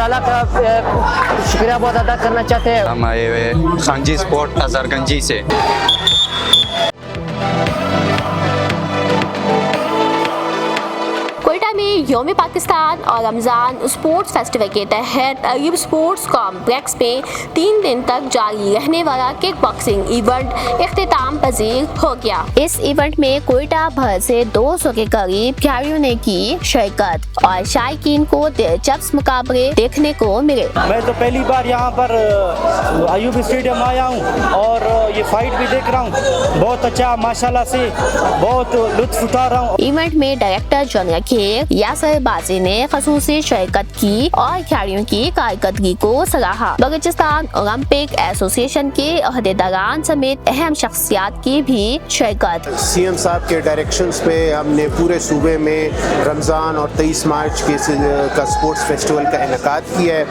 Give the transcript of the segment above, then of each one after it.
ताला का शुक्रिया बहुत अदा करना चाहते हैं। हम आए हुए खानजी स्पोर्ट अजहरगंजी से। कोयटा में यौम पाकिस्तान और रमज़ान स्पोर्ट्स फेस्टिवल के तहत अयूब स्पोर्ट्स कॉम्प्लेक्स में 3 दिन तक जारी रहने वाला किक बॉक्सिंग इवेंट इख्तिताम पजीर हो गया। इस इवेंट में कोयटा भर से 200 के करीब खिलाड़ियों ने की शिरकत और शायकीन को दिलचस्प मुकाबले देखने को मिले। मैं तो पहली बार यहाँ पर अयूब स्टेडियम आया हूँ और ये फाइट भी देख रहा हूँ। बहुत अच्छा माशाल्लाह से बहुत लुत्फ उठा रहा हूँ। इवेंट में डायरेक्टर जनरल यासर बाजी ने खसूसी शिरकत की और खिलाड़ियों की कारकर्दगी को सराहा। बलूचिस्तान ओलंपिक एसोसिएशन के अहदेदारान समेत अहम शख्सियात की भी शिरकत। सीएम साहब के डायरेक्शंस पे हमने पूरे सूबे में रमज़ान और 23 मार्च का स्पोर्ट्स फेस्टिवल का इनेकाद किया है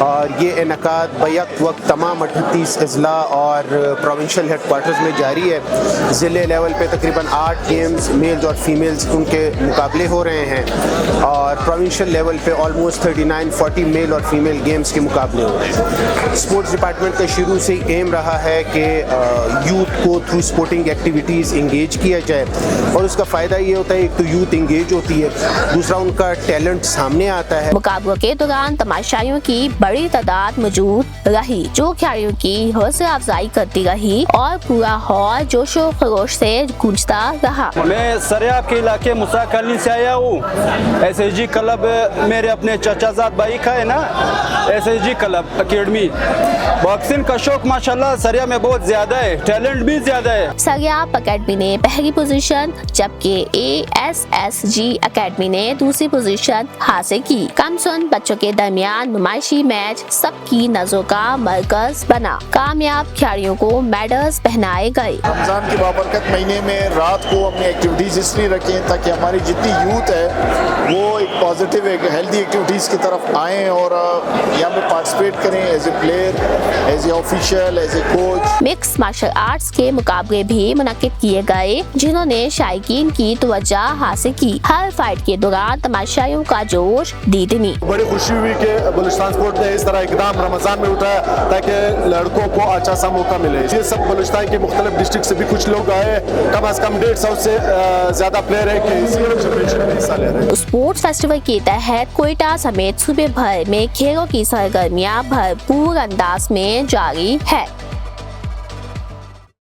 और ये इनेकाद बैक वक्त तमाम 38 अजला और प्रोविंशियल हेडक्वार्टर्स में जारी है। ज़िले लेवल पे तकरीबन 8 गेम्स मेल्स और फीमेल्स उनके मुकाबले हो रहे हैं और प्रोविंशियल लेवल पे ऑलमोस्ट 39-40 मेल और फीमेल गेम्स के मुकाबले हो रहे हैं। स्पोर्ट्स डिपार्टमेंट का शुरू से ही एम रहा है कि यूथ को थ्रू स्पोर्टिंग एक्टिविटीज़ इंगेज किया जाए और उसका फ़ायदा ये होता है एक तो यूथ इंगेज होती है, दूसरा उनका टैलेंट सामने आता है। मुकाबलों के दौरान तमाशाइयों की बड़ी तादाद मौजूद रही जो खिलाड़ियों की हौसला अफजाई करती रही और पूरा हॉल जोशो खरोश से गूंजता रहा। मैं सरियाब के इलाके मुसा कॉलोनी से आया हूँ। SSG क्लब मेरे अपने चाचाजाद भाई का है ना, SSG क्लब अकेडमी। बॉक्सिंग का शौक माशाल्लाह सरिया में बहुत ज्यादा है, टैलेंट भी ज्यादा है। सरियाब अकेडमी ने पहली पोजीशन जबकि ASSG अकेडमी ने दूसरी पोजीशन हासिल की। कम सुन बच्चों के दरमियान नुमाइशी मैच सबकी नजरों का मरकज बना। कामयाब खिलाड़ियों को मेडल्स पहनाए गए। रमजान की बाबरकत महीने में रात को हमने एक्टिविटीज इसलिए रखी हैं ताकि हमारी जितनी यूथ है वो एक पॉजिटिव एक हेल्दी एक्टिविटीज़ की तरफ आएँ और यहाँ पे पार्टिसिपेट करें as a player, as a official, as a coach. Mix martial arts के मुकाबले भी मुनक्किद किए गए जिन्होंने शायकीन की तवज्जो हासिल की। हर फाइट के दौरान तमाशाइयों का जोश दीदनी। बड़ी खुशी हुई कि बलूचिस्तान स्पोर्ट ने इस तरह इकदाम रमजान में उठाया ताकि लड़कों को अच्छा सा मौका मिले। ये सब बलूचिस्तान के मुख्तलिफ डिस्ट्रिक्ट से भी कुछ लोग आए, कम अज कम 150 से ज्यादा प्लेयर है कि इसी चैंपियनशिप में हिस्सा ले रहे हैं। स्पोर्ट्स फेस्टिवल के तहत कोयटा समेत सूबे भर में खेलों की सरगर्मियां भरपूर अंदाज में जारी है।